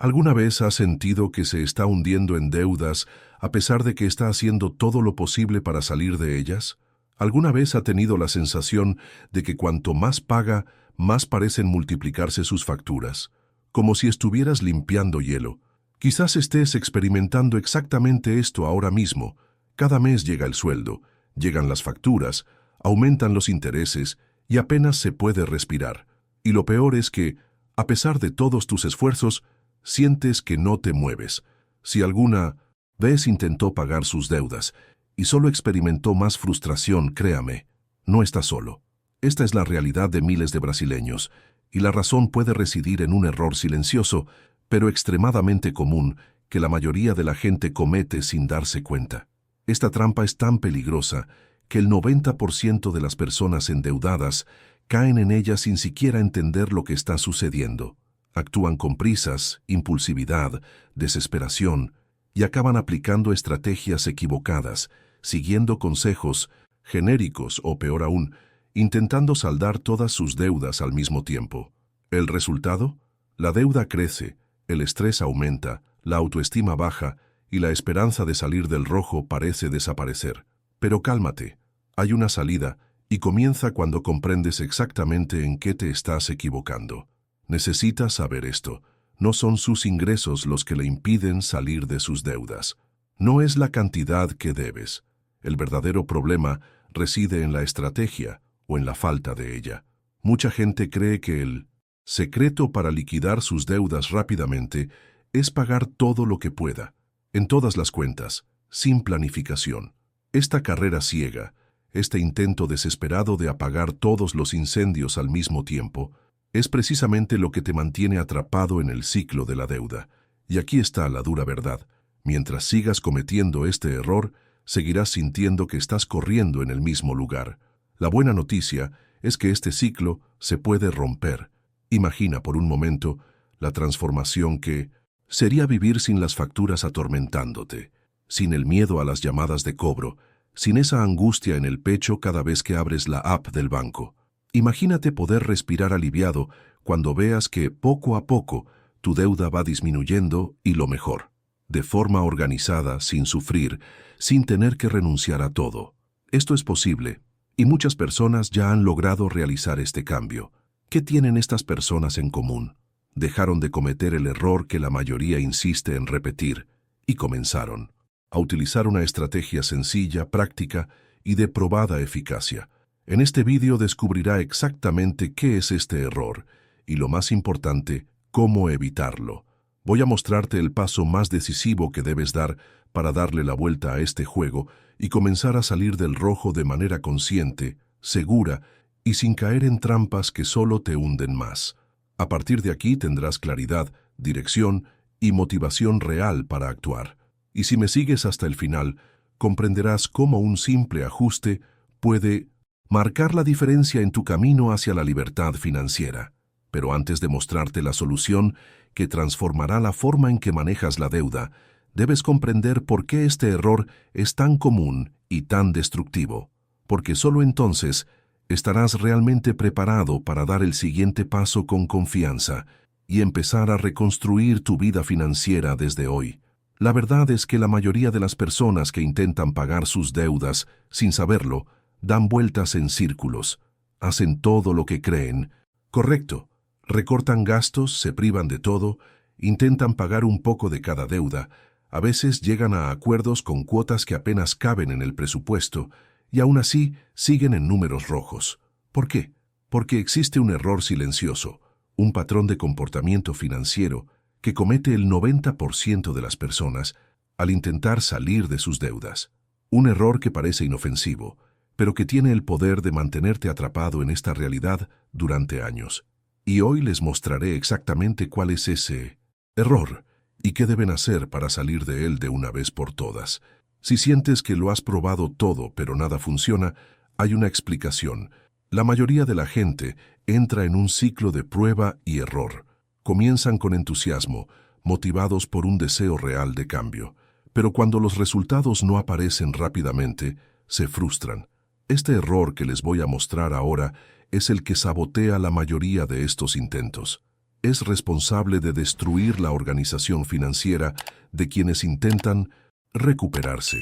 ¿Alguna vez has sentido que se está hundiendo en deudas a pesar de que está haciendo todo lo posible para salir de ellas? ¿Alguna vez ha tenido la sensación de que cuanto más paga, más parecen multiplicarse sus facturas? Como si estuvieras limpiando hielo. Quizás estés experimentando exactamente esto ahora mismo. Cada mes llega el sueldo, llegan las facturas, aumentan los intereses y apenas se puede respirar. Y lo peor es que, a pesar de todos tus esfuerzos, sientes que no te mueves. Si alguna vez intentó pagar sus deudas y solo experimentó más frustración, créame, no está solo. Esta es la realidad de miles de brasileños, y la razón puede residir en un error silencioso, pero extremadamente común, que la mayoría de la gente comete sin darse cuenta. Esta trampa es tan peligrosa que el 90% de las personas endeudadas caen en ella sin siquiera entender lo que está sucediendo. Actúan con prisas, impulsividad, desesperación y acaban aplicando estrategias equivocadas, siguiendo consejos genéricos o, peor aún, intentando saldar todas sus deudas al mismo tiempo. ¿El resultado? La deuda crece, el estrés aumenta, la autoestima baja y la esperanza de salir del rojo parece desaparecer. Pero cálmate, hay una salida y comienza cuando comprendes exactamente en qué te estás equivocando. Necesitas saber esto. No son sus ingresos los que le impiden salir de sus deudas. No es la cantidad que debes. El verdadero problema reside en la estrategia o en la falta de ella. Mucha gente cree que el secreto para liquidar sus deudas rápidamente es pagar todo lo que pueda, en todas las cuentas, sin planificación. Esta carrera ciega, este intento desesperado de apagar todos los incendios al mismo tiempo, es precisamente lo que te mantiene atrapado en el ciclo de la deuda. Y aquí está la dura verdad. Mientras sigas cometiendo este error, seguirás sintiendo que estás corriendo en el mismo lugar. La buena noticia es que este ciclo se puede romper. Imagina por un momento la transformación que sería vivir sin las facturas atormentándote, sin el miedo a las llamadas de cobro, sin esa angustia en el pecho cada vez que abres la app del banco. Imagínate poder respirar aliviado cuando veas que poco a poco tu deuda va disminuyendo y lo mejor, de forma organizada, sin sufrir, sin tener que renunciar a todo. Esto es posible, y muchas personas ya han logrado realizar este cambio. ¿Qué tienen estas personas en común? Dejaron de cometer el error que la mayoría insiste en repetir, y comenzaron a utilizar una estrategia sencilla, práctica y de probada eficacia. En este vídeo descubrirá exactamente qué es este error y, lo más importante, cómo evitarlo. Voy a mostrarte el paso más decisivo que debes dar para darle la vuelta a este juego y comenzar a salir del rojo de manera consciente, segura y sin caer en trampas que solo te hunden más. A partir de aquí tendrás claridad, dirección y motivación real para actuar. Y si me sigues hasta el final, comprenderás cómo un simple ajuste puede marcar la diferencia en tu camino hacia la libertad financiera. Pero antes de mostrarte la solución que transformará la forma en que manejas la deuda, debes comprender por qué este error es tan común y tan destructivo. Porque solo entonces estarás realmente preparado para dar el siguiente paso con confianza y empezar a reconstruir tu vida financiera desde hoy. La verdad es que la mayoría de las personas que intentan pagar sus deudas sin saberlo, dan vueltas en círculos, hacen todo lo que creen correcto, recortan gastos, se privan de todo, intentan pagar un poco de cada deuda, a veces llegan a acuerdos con cuotas que apenas caben en el presupuesto y aún así siguen en números rojos. ¿Por qué? Porque existe un error silencioso, un patrón de comportamiento financiero que comete el 90% de las personas al intentar salir de sus deudas. Un error que parece inofensivo, pero que tiene el poder de mantenerte atrapado en esta realidad durante años. Y hoy les mostraré exactamente cuál es ese error y qué deben hacer para salir de él de una vez por todas. Si sientes que lo has probado todo pero nada funciona, hay una explicación. La mayoría de la gente entra en un ciclo de prueba y error. Comienzan con entusiasmo, motivados por un deseo real de cambio, pero cuando los resultados no aparecen rápidamente, se frustran. Este error que les voy a mostrar ahora es el que sabotea la mayoría de estos intentos. es responsable de destruir la organización financiera de quienes intentan recuperarse,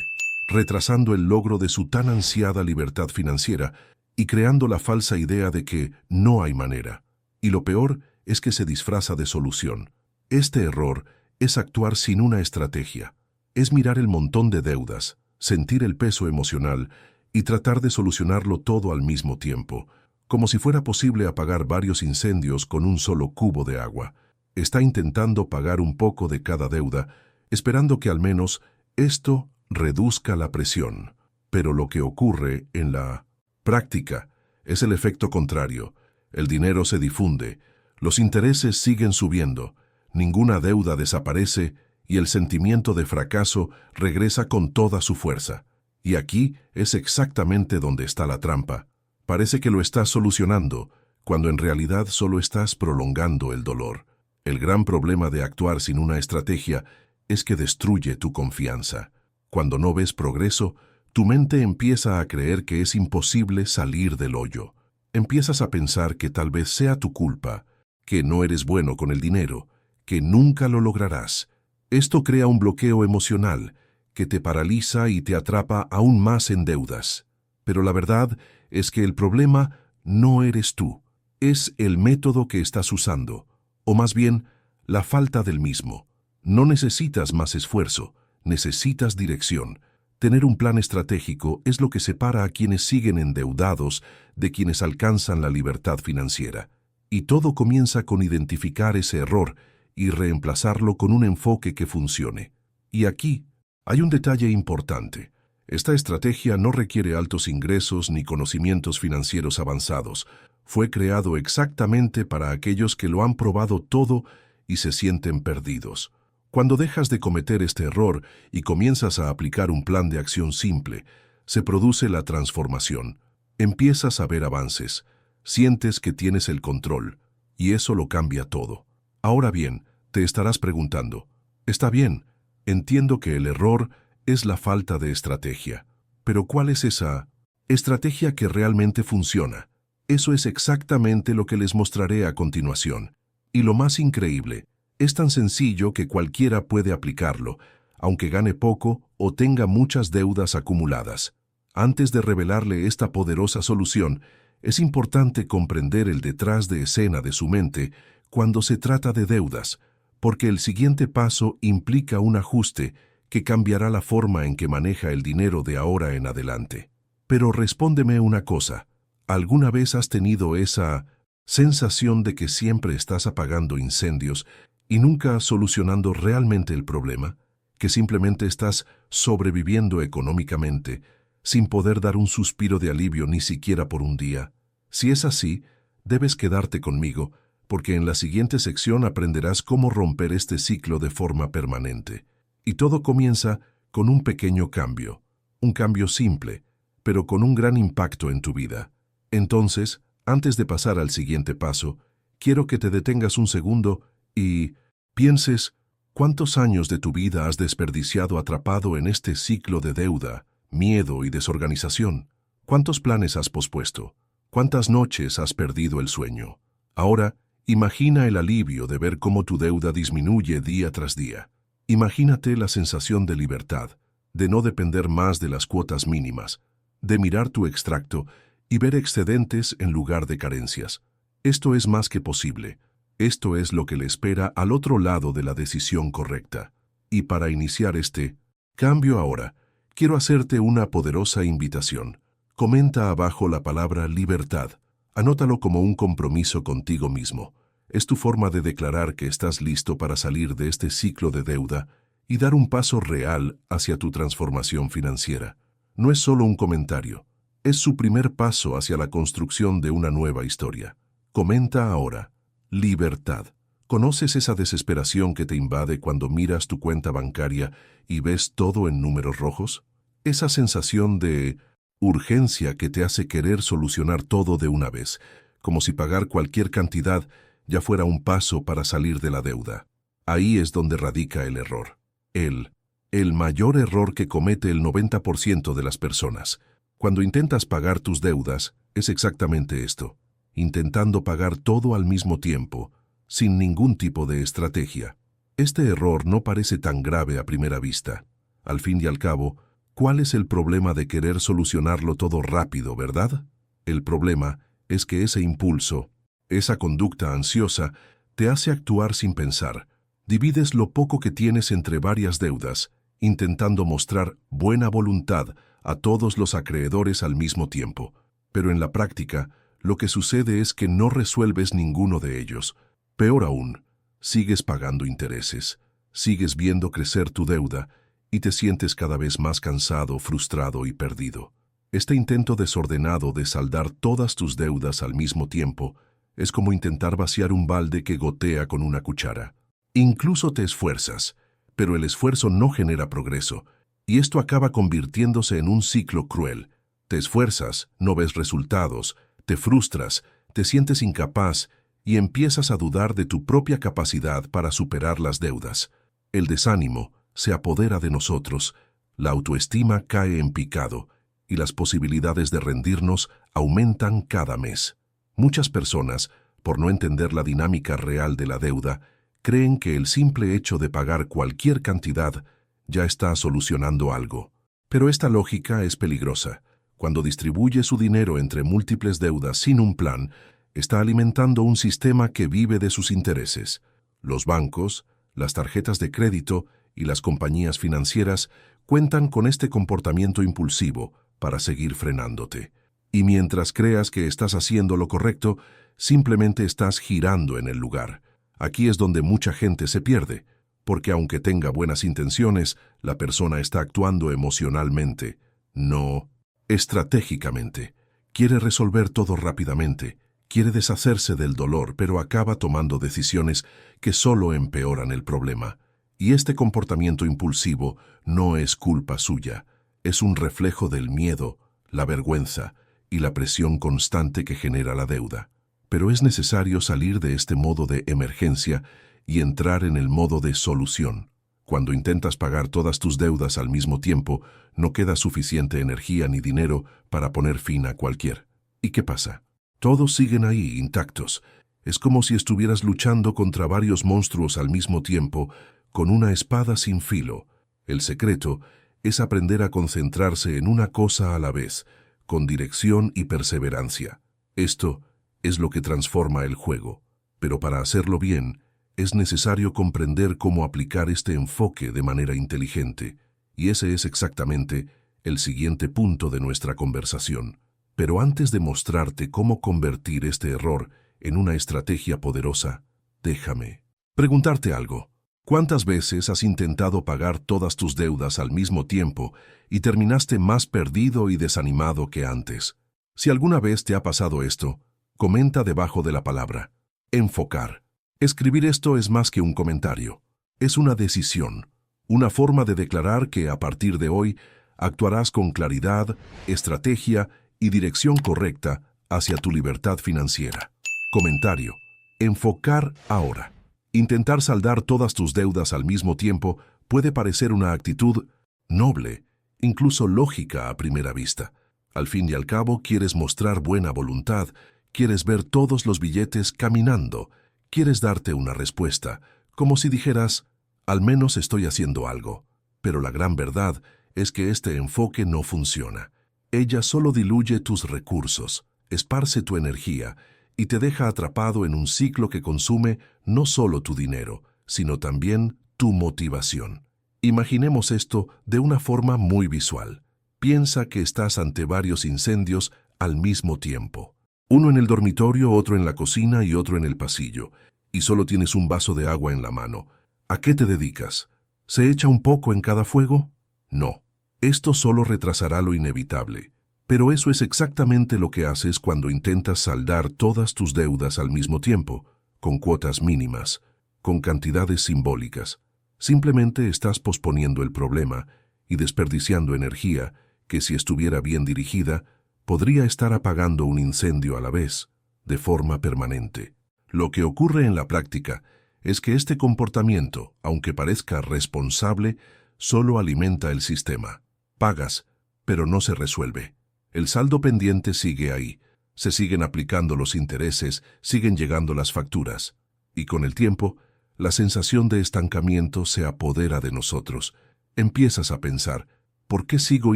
retrasando el logro de su tan ansiada libertad financiera y creando la falsa idea de que no hay manera. Y lo peor es que se disfraza de solución. Este error es actuar sin una estrategia. Es mirar el montón de deudas, sentir el peso emocional y tratar de solucionarlo todo al mismo tiempo, como si fuera posible apagar varios incendios con un solo cubo de agua. Está intentando pagar un poco de cada deuda, esperando que al menos esto reduzca la presión. Pero lo que ocurre en la práctica es el efecto contrario. El dinero se difunde, los intereses siguen subiendo, ninguna deuda desaparece y el sentimiento de fracaso regresa con toda su fuerza. Y aquí es exactamente donde está la trampa. Parece que lo estás solucionando, cuando en realidad solo estás prolongando el dolor. El gran problema de actuar sin una estrategia es que destruye tu confianza. Cuando no ves progreso, tu mente empieza a creer que es imposible salir del hoyo. Empiezas a pensar que tal vez sea tu culpa, que no eres bueno con el dinero, que nunca lo lograrás. Esto crea un bloqueo emocional que te paraliza y te atrapa aún más en deudas. Pero la verdad es que el problema no eres tú, es el método que estás usando, o más bien, la falta del mismo. No necesitas más esfuerzo, necesitas dirección. Tener un plan estratégico es lo que separa a quienes siguen endeudados de quienes alcanzan la libertad financiera. Y todo comienza con identificar ese error y reemplazarlo con un enfoque que funcione. Y aquí hay un detalle importante. Esta estrategia no requiere altos ingresos ni conocimientos financieros avanzados. Fue creado exactamente para aquellos que lo han probado todo y se sienten perdidos. Cuando dejas de cometer este error y comienzas a aplicar un plan de acción simple, se produce la transformación. Empiezas a ver avances, sientes que tienes el control, y eso lo cambia todo. Ahora bien, te estarás preguntando, está bien, entiendo que el error es la falta de estrategia, pero ¿cuál es esa estrategia que realmente funciona? Eso es exactamente lo que les mostraré a continuación. Y lo más increíble, es tan sencillo que cualquiera puede aplicarlo, aunque gane poco o tenga muchas deudas acumuladas. Antes de revelarle esta poderosa solución, es importante comprender el detrás de escena de su mente cuando se trata de deudas, porque el siguiente paso implica un ajuste que cambiará la forma en que maneja el dinero de ahora en adelante. Pero respóndeme una cosa, ¿alguna vez has tenido esa sensación de que siempre estás apagando incendios y nunca solucionando realmente el problema, que simplemente estás sobreviviendo económicamente, sin poder dar un suspiro de alivio ni siquiera por un día? Si es así, debes quedarte conmigo, porque en la siguiente sección aprenderás cómo romper este ciclo de forma permanente. Y todo comienza con un pequeño cambio, un cambio simple, pero con un gran impacto en tu vida. Entonces, antes de pasar al siguiente paso, quiero que te detengas un segundo y pienses cuántos años de tu vida has desperdiciado atrapado en este ciclo de deuda, miedo y desorganización. ¿Cuántos planes has pospuesto? ¿Cuántas noches has perdido el sueño? Ahora, imagina el alivio de ver cómo tu deuda disminuye día tras día. Imagínate la sensación de libertad, de no depender más de las cuotas mínimas, de mirar tu extracto y ver excedentes en lugar de carencias. Esto es más que posible. Esto es lo que le espera al otro lado de la decisión correcta. Y para iniciar este cambio ahora, quiero hacerte una poderosa invitación. Comenta abajo la palabra libertad. Anótalo como un compromiso contigo mismo. Es tu forma de declarar que estás listo para salir de este ciclo de deuda y dar un paso real hacia tu transformación financiera. No es solo un comentario, es su primer paso hacia la construcción de una nueva historia. Comenta ahora. Libertad. ¿Conoces esa desesperación que te invade cuando miras tu cuenta bancaria y ves todo en números rojos? Esa sensación de urgencia que te hace querer solucionar todo de una vez, como si pagar cualquier cantidad ya fuera un paso para salir de la deuda. Ahí es donde radica el error. El mayor error que comete el 90% de las personas. Cuando intentas pagar tus deudas, es exactamente esto. Intentando pagar todo al mismo tiempo, sin ningún tipo de estrategia. Este error no parece tan grave a primera vista. Al fin y al cabo, ¿cuál es el problema de querer solucionarlo todo rápido, verdad? El problema es que ese impulso, esa conducta ansiosa, te hace actuar sin pensar. Divides lo poco que tienes entre varias deudas, intentando mostrar buena voluntad a todos los acreedores al mismo tiempo. Pero en la práctica, lo que sucede es que no resuelves ninguno de ellos. Peor aún, sigues pagando intereses, sigues viendo crecer tu deuda y te sientes cada vez más cansado, frustrado y perdido. Este intento desordenado de saldar todas tus deudas al mismo tiempo es como intentar vaciar un balde que gotea con una cuchara. Incluso te esfuerzas, pero el esfuerzo no genera progreso, y esto acaba convirtiéndose en un ciclo cruel. Te esfuerzas, no ves resultados, te frustras, te sientes incapaz y empiezas a dudar de tu propia capacidad para superar las deudas. El desánimo se apodera de nosotros, la autoestima cae en picado y las posibilidades de rendirnos aumentan cada mes. Muchas personas, por no entender la dinámica real de la deuda, creen que el simple hecho de pagar cualquier cantidad ya está solucionando algo. Pero esta lógica es peligrosa. Cuando distribuye su dinero entre múltiples deudas sin un plan, está alimentando un sistema que vive de sus intereses. Los bancos, las tarjetas de crédito y las compañías financieras cuentan con este comportamiento impulsivo para seguir frenándote. Y mientras creas que estás haciendo lo correcto, simplemente estás girando en el lugar. Aquí es donde mucha gente se pierde, porque aunque tenga buenas intenciones, la persona está actuando emocionalmente, no estratégicamente. Quiere resolver todo rápidamente, quiere deshacerse del dolor, pero acaba tomando decisiones que solo empeoran el problema. Y este comportamiento impulsivo no es culpa suya, es un reflejo del miedo, la vergüenza y la presión constante que genera la deuda. Pero es necesario salir de este modo de emergencia y entrar en el modo de solución. Cuando intentas pagar todas tus deudas al mismo tiempo, no queda suficiente energía ni dinero para poner fin a cualquier. ¿Y qué pasa? Todos siguen ahí, intactos. Es como si estuvieras luchando contra varios monstruos al mismo tiempo, con una espada sin filo. El secreto es aprender a concentrarse en una cosa a la vez, con dirección y perseverancia. Esto es lo que transforma el juego. Pero para hacerlo bien, es necesario comprender cómo aplicar este enfoque de manera inteligente. Y ese es exactamente el siguiente punto de nuestra conversación. Pero antes de mostrarte cómo convertir este error en una estrategia poderosa, déjame preguntarte algo. ¿Cuántas veces has intentado pagar todas tus deudas al mismo tiempo y terminaste más perdido y desanimado que antes? Si alguna vez te ha pasado esto, comenta debajo de la palabra enfocar. Escribir esto es más que un comentario. Es una decisión, una forma de declarar que a partir de hoy actuarás con claridad, estrategia y dirección correcta hacia tu libertad financiera. Comentario. Enfocar ahora. Intentar saldar todas tus deudas al mismo tiempo puede parecer una actitud noble, incluso lógica a primera vista. Al fin y al cabo, quieres mostrar buena voluntad, quieres ver todos los billetes caminando, quieres darte una respuesta, como si dijeras, al menos estoy haciendo algo. Pero la gran verdad es que este enfoque no funciona. Ella solo diluye tus recursos, esparce tu energía y te deja atrapado en un ciclo que consume no solo tu dinero, sino también tu motivación. Imaginemos esto de una forma muy visual. Piensa que estás ante varios incendios al mismo tiempo. Uno en el dormitorio, otro en la cocina y otro en el pasillo, y solo tienes un vaso de agua en la mano. ¿A qué te dedicas? ¿Se echa un poco en cada fuego? No. Esto solo retrasará lo inevitable. Pero eso es exactamente lo que haces cuando intentas saldar todas tus deudas al mismo tiempo, con cuotas mínimas, con cantidades simbólicas. Simplemente estás posponiendo el problema y desperdiciando energía que, si estuviera bien dirigida, podría estar apagando un incendio a la vez, de forma permanente. Lo que ocurre en la práctica es que este comportamiento, aunque parezca responsable, solo alimenta el sistema. Pagas, pero no se resuelve. El saldo pendiente sigue ahí, se siguen aplicando los intereses, siguen llegando las facturas. Y con el tiempo, la sensación de estancamiento se apodera de nosotros. Empiezas a pensar, ¿por qué sigo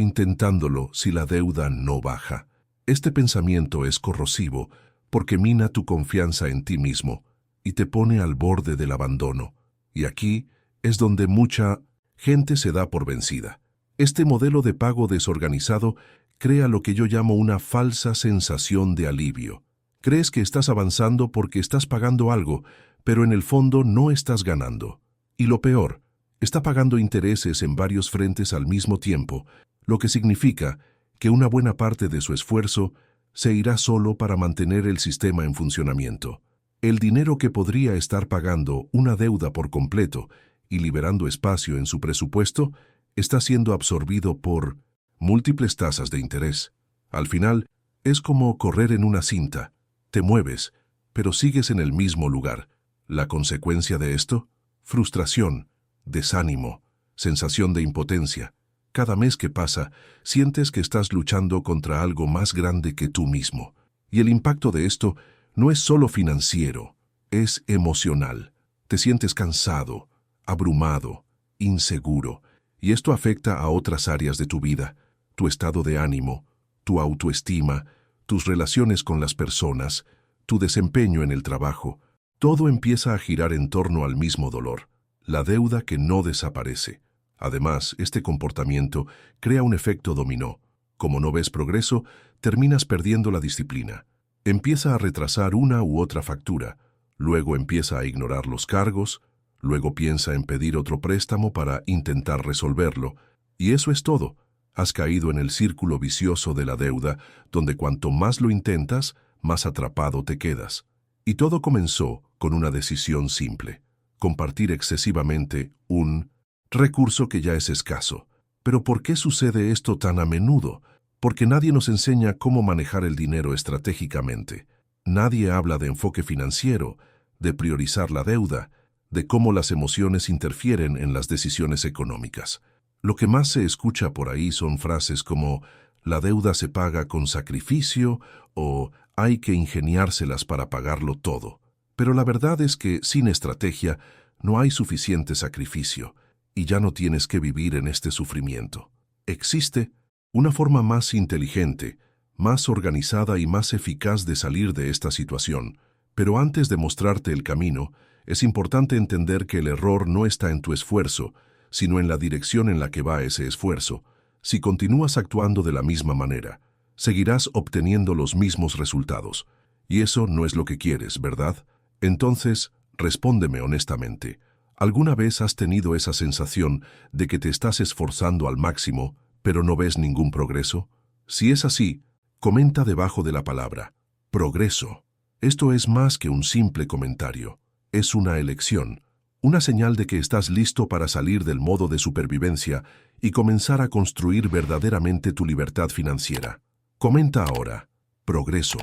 intentándolo si la deuda no baja? Este pensamiento es corrosivo porque mina tu confianza en ti mismo y te pone al borde del abandono. Y aquí es donde mucha gente se da por vencida. Este modelo de pago desorganizado crea lo que yo llamo una falsa sensación de alivio. Crees que estás avanzando porque estás pagando algo, pero en el fondo no estás ganando. Y lo peor, está pagando intereses en varios frentes al mismo tiempo, lo que significa que una buena parte de su esfuerzo se irá solo para mantener el sistema en funcionamiento. El dinero que podría estar pagando una deuda por completo y liberando espacio en su presupuesto está siendo absorbido por múltiples tasas de interés. Al final, es como correr en una cinta. Te mueves, pero sigues en el mismo lugar. ¿La consecuencia de esto? Frustración, desánimo, sensación de impotencia. Cada mes que pasa, sientes que estás luchando contra algo más grande que tú mismo. Y el impacto de esto no es solo financiero, es emocional. Te sientes cansado, abrumado, inseguro, y esto afecta a otras áreas de tu vida, tu estado de ánimo, tu autoestima, tus relaciones con las personas, tu desempeño en el trabajo. Todo empieza a girar en torno al mismo dolor, la deuda que no desaparece. Además, este comportamiento crea un efecto dominó. Como no ves progreso, terminas perdiendo la disciplina. Empieza a retrasar una u otra factura, luego empieza a ignorar los cargos, luego piensa en pedir otro préstamo para intentar resolverlo, y eso es todo. Has caído en el círculo vicioso de la deuda, donde cuanto más lo intentas, más atrapado te quedas. Y todo comenzó con una decisión simple: compartir excesivamente un recurso que ya es escaso. Pero ¿por qué sucede esto tan a menudo? Porque nadie nos enseña cómo manejar el dinero estratégicamente. Nadie habla de enfoque financiero, de priorizar la deuda, de cómo las emociones interfieren en las decisiones económicas. Lo que más se escucha por ahí son frases como «la deuda se paga con sacrificio» o «hay que ingeniárselas para pagarlo todo». Pero la verdad es que sin estrategia no hay suficiente sacrificio y ya no tienes que vivir en este sufrimiento. Existe una forma más inteligente, más organizada y más eficaz de salir de esta situación. Pero antes de mostrarte el camino, es importante entender que el error no está en tu esfuerzo, sino en la dirección en la que va ese esfuerzo. Si continúas actuando de la misma manera, seguirás obteniendo los mismos resultados. Y eso no es lo que quieres, ¿verdad? Entonces, respóndeme honestamente. ¿Alguna vez has tenido esa sensación de que te estás esforzando al máximo, pero no ves ningún progreso? Si es así, comenta debajo de la palabra progreso. Esto es más que un simple comentario. Es una elección, una señal de que estás listo para salir del modo de supervivencia y comenzar a construir verdaderamente tu libertad financiera. Comenta ahora progreso.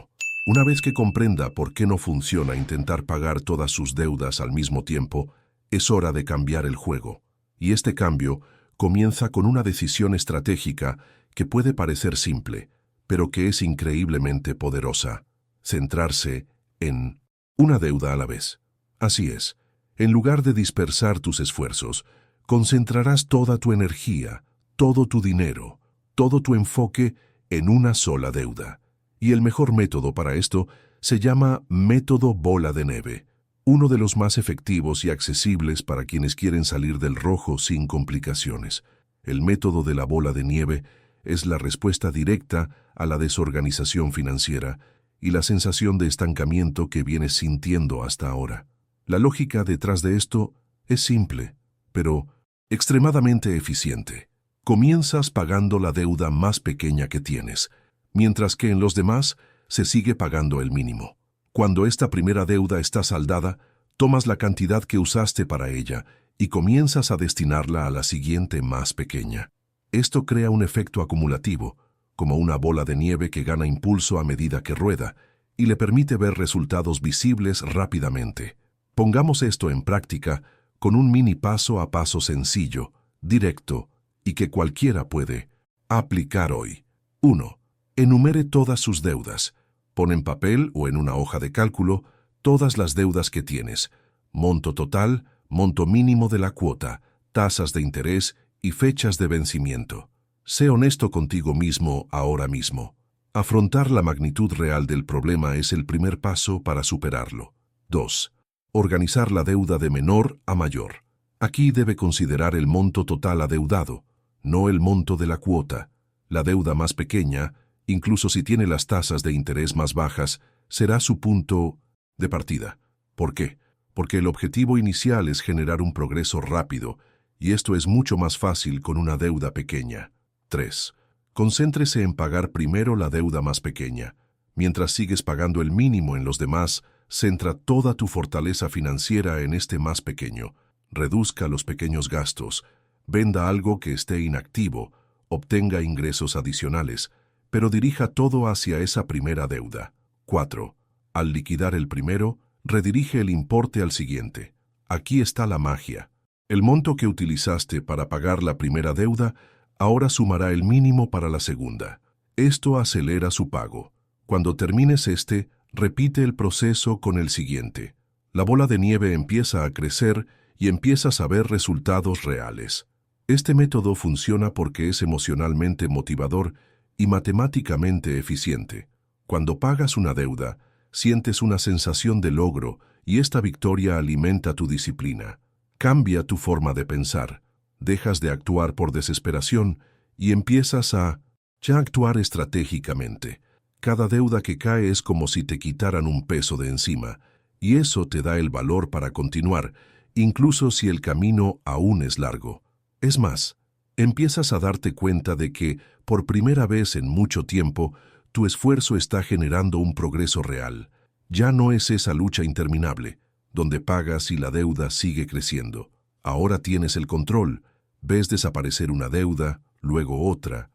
Una vez que comprenda por qué no funciona intentar pagar todas sus deudas al mismo tiempo, es hora de cambiar el juego. Y este cambio comienza con una decisión estratégica que puede parecer simple, pero que es increíblemente poderosa: centrarse en una deuda a la vez. Así es, en lugar de dispersar tus esfuerzos, concentrarás toda tu energía, todo tu dinero, todo tu enfoque en una sola deuda. Y el mejor método para esto se llama método bola de nieve, uno de los más efectivos y accesibles para quienes quieren salir del rojo sin complicaciones. El método de la bola de nieve es la respuesta directa a la desorganización financiera y la sensación de estancamiento que vienes sintiendo hasta ahora. La lógica detrás de esto es simple, pero extremadamente eficiente. Comienzas pagando la deuda más pequeña que tienes, mientras que en los demás se sigue pagando el mínimo. Cuando esta primera deuda está saldada, tomas la cantidad que usaste para ella y comienzas a destinarla a la siguiente más pequeña. Esto crea un efecto acumulativo, como una bola de nieve que gana impulso a medida que rueda y le permite ver resultados visibles rápidamente. Pongamos esto en práctica con un mini paso a paso sencillo, directo y que cualquiera puede aplicar hoy. 1. Enumere todas sus deudas. Pon en papel o en una hoja de cálculo todas las deudas que tienes, monto total, monto mínimo de la cuota, tasas de interés y fechas de vencimiento. Sé honesto contigo mismo ahora mismo. Afrontar la magnitud real del problema es el primer paso para superarlo. 2. Organizar la deuda de menor a mayor. Aquí debe considerar el monto total adeudado, no el monto de la cuota. La deuda más pequeña, incluso si tiene las tasas de interés más bajas, será su punto de partida. ¿Por qué? Porque el objetivo inicial es generar un progreso rápido, y esto es mucho más fácil con una deuda pequeña. 3. Concéntrese en pagar primero la deuda más pequeña. Mientras sigues pagando el mínimo en los demás, centra toda tu fortaleza financiera en este más pequeño. Reduzca los pequeños gastos, venda algo que esté inactivo, obtenga ingresos adicionales, pero dirija todo hacia esa primera deuda. 4. Al liquidar el primero, redirige el importe al siguiente. Aquí está la magia. El monto que utilizaste para pagar la primera deuda ahora sumará el mínimo para la segunda. Esto acelera su pago. Cuando termines este, repite el proceso con el siguiente. La bola de nieve empieza a crecer y empiezas a ver resultados reales. Este método funciona porque es emocionalmente motivador y matemáticamente eficiente. Cuando pagas una deuda, sientes una sensación de logro y esta victoria alimenta tu disciplina. Cambia tu forma de pensar. Dejas de actuar por desesperación y empiezas a actuar estratégicamente. Cada deuda que cae es como si te quitaran un peso de encima, y eso te da el valor para continuar, incluso si el camino aún es largo. Es más, empiezas a darte cuenta de que, por primera vez en mucho tiempo, tu esfuerzo está generando un progreso real. Ya no es esa lucha interminable, donde pagas y la deuda sigue creciendo. Ahora tienes el control. Ves desaparecer una deuda, luego otra,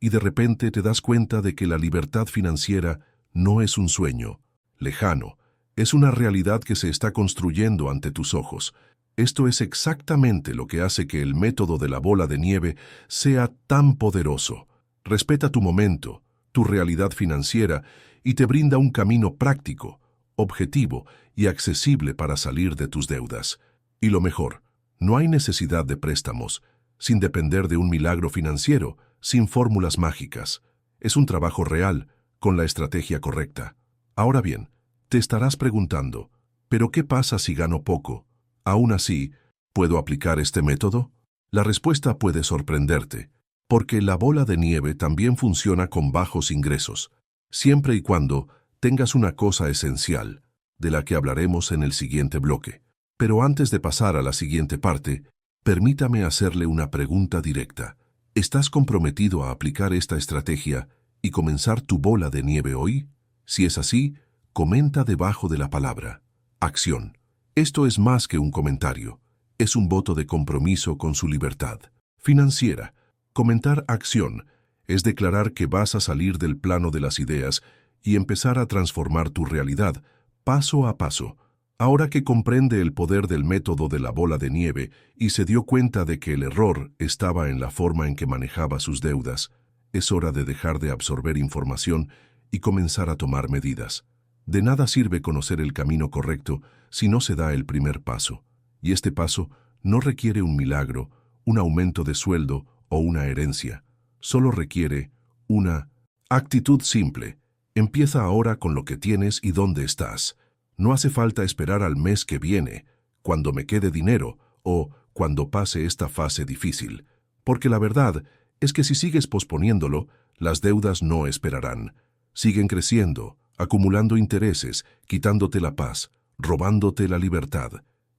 y de repente te das cuenta de que la libertad financiera no es un sueño lejano, es una realidad que se está construyendo ante tus ojos. Esto es exactamente lo que hace que el método de la bola de nieve sea tan poderoso. Respeta tu momento, tu realidad financiera y te brinda un camino práctico, objetivo y accesible para salir de tus deudas. Y lo mejor, no hay necesidad de préstamos, sin depender de un milagro financiero, sin fórmulas mágicas. Es un trabajo real, con la estrategia correcta. Ahora bien, te estarás preguntando, ¿pero qué pasa si gano poco? Aún así, ¿puedo aplicar este método? La respuesta puede sorprenderte, porque la bola de nieve también funciona con bajos ingresos, siempre y cuando tengas una cosa esencial, de la que hablaremos en el siguiente bloque. Pero antes de pasar a la siguiente parte, permítame hacerle una pregunta directa. ¿Estás comprometido a aplicar esta estrategia y comenzar tu bola de nieve hoy? Si es así, comenta debajo de la palabra acción. Esto es más que un comentario, es un voto de compromiso con su libertad financiera. Comentar acción es declarar que vas a salir del plano de las ideas y empezar a transformar tu realidad paso a paso. Ahora que comprende el poder del método de la bola de nieve y se dio cuenta de que el error estaba en la forma en que manejaba sus deudas, es hora de dejar de absorber información y comenzar a tomar medidas. De nada sirve conocer el camino correcto si no se da el primer paso. Y este paso no requiere un milagro, un aumento de sueldo o una herencia. Solo requiere una actitud simple. Empieza ahora con lo que tienes y dónde estás. No hace falta esperar al mes que viene, cuando me quede dinero o cuando pase esta fase difícil, porque la verdad es que si sigues posponiéndolo, las deudas no esperarán. Siguen creciendo, acumulando intereses, quitándote la paz, robándote la libertad.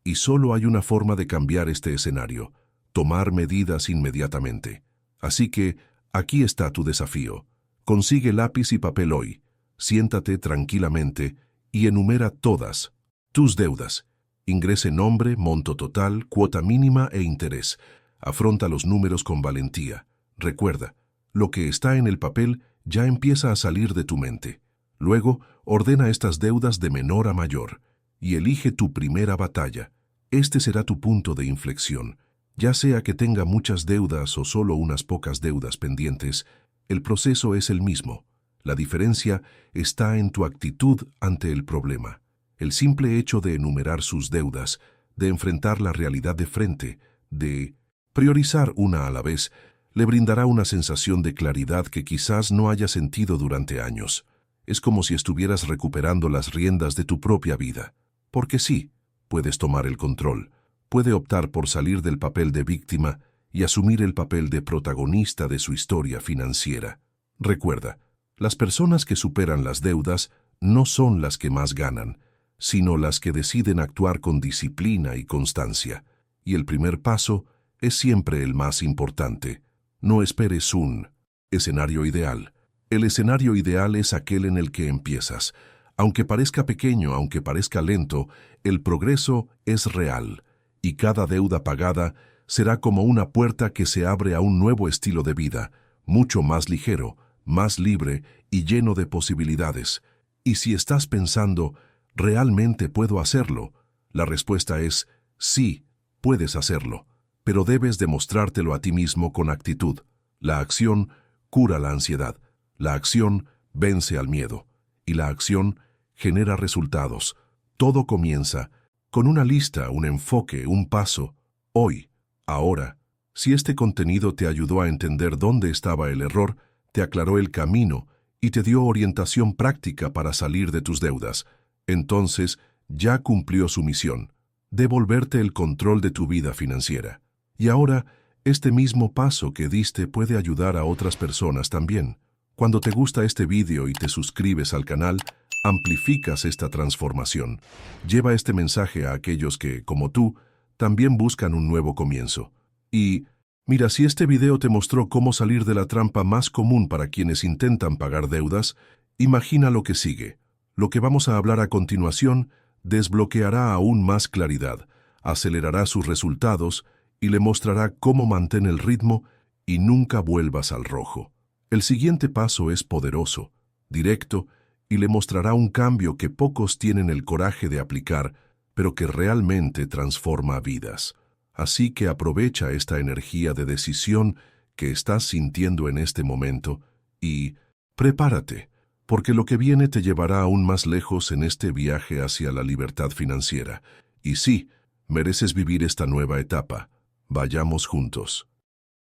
Y solo hay una forma de cambiar este escenario: tomar medidas inmediatamente. Así que, aquí está tu desafío. Consigue lápiz y papel hoy, siéntate tranquilamente y enumera todas tus deudas. Ingrese nombre, monto total, cuota mínima e interés. Afronta los números con valentía. Recuerda, lo que está en el papel ya empieza a salir de tu mente. Luego, ordena estas deudas de menor a mayor y elige tu primera batalla. Este será tu punto de inflexión. Ya sea que tenga muchas deudas o solo unas pocas deudas pendientes, el proceso es el mismo. La diferencia está en tu actitud ante el problema. El simple hecho de enumerar sus deudas, de enfrentar la realidad de frente, de priorizar una a la vez, le brindará una sensación de claridad que quizás no haya sentido durante años. Es como si estuvieras recuperando las riendas de tu propia vida. Porque sí, puedes tomar el control. Puede optar por salir del papel de víctima y asumir el papel de protagonista de su historia financiera. Recuerda, las personas que superan las deudas no son las que más ganan, sino las que deciden actuar con disciplina y constancia. Y el primer paso es siempre el más importante. No esperes un escenario ideal. El escenario ideal es aquel en el que empiezas. Aunque parezca pequeño, aunque parezca lento, el progreso es real, y cada deuda pagada será como una puerta que se abre a un nuevo estilo de vida, mucho más ligero, más libre y lleno de posibilidades. Y si estás pensando, ¿realmente puedo hacerlo? La respuesta es, sí, puedes hacerlo, pero debes demostrártelo a ti mismo con actitud. La acción cura la ansiedad, la acción vence al miedo, y la acción genera resultados. Todo comienza con una lista, un enfoque, un paso. Hoy, ahora, si este contenido te ayudó a entender dónde estaba el error, te aclaró el camino y te dio orientación práctica para salir de tus deudas, entonces ya cumplió su misión, devolverte el control de tu vida financiera. Y ahora, este mismo paso que diste puede ayudar a otras personas también. Cuando te gusta este vídeo y te suscribes al canal, amplificas esta transformación. Lleva este mensaje a aquellos que, como tú, también buscan un nuevo comienzo. Y, mira, si este video te mostró cómo salir de la trampa más común para quienes intentan pagar deudas, imagina lo que sigue. Lo que vamos a hablar a continuación desbloqueará aún más claridad, acelerará sus resultados y le mostrará cómo mantén el ritmo y nunca vuelvas al rojo. El siguiente paso es poderoso, directo, y le mostrará un cambio que pocos tienen el coraje de aplicar, pero que realmente transforma vidas. Así que aprovecha esta energía de decisión que estás sintiendo en este momento y prepárate, porque lo que viene te llevará aún más lejos en este viaje hacia la libertad financiera. Y sí, mereces vivir esta nueva etapa. Vayamos juntos.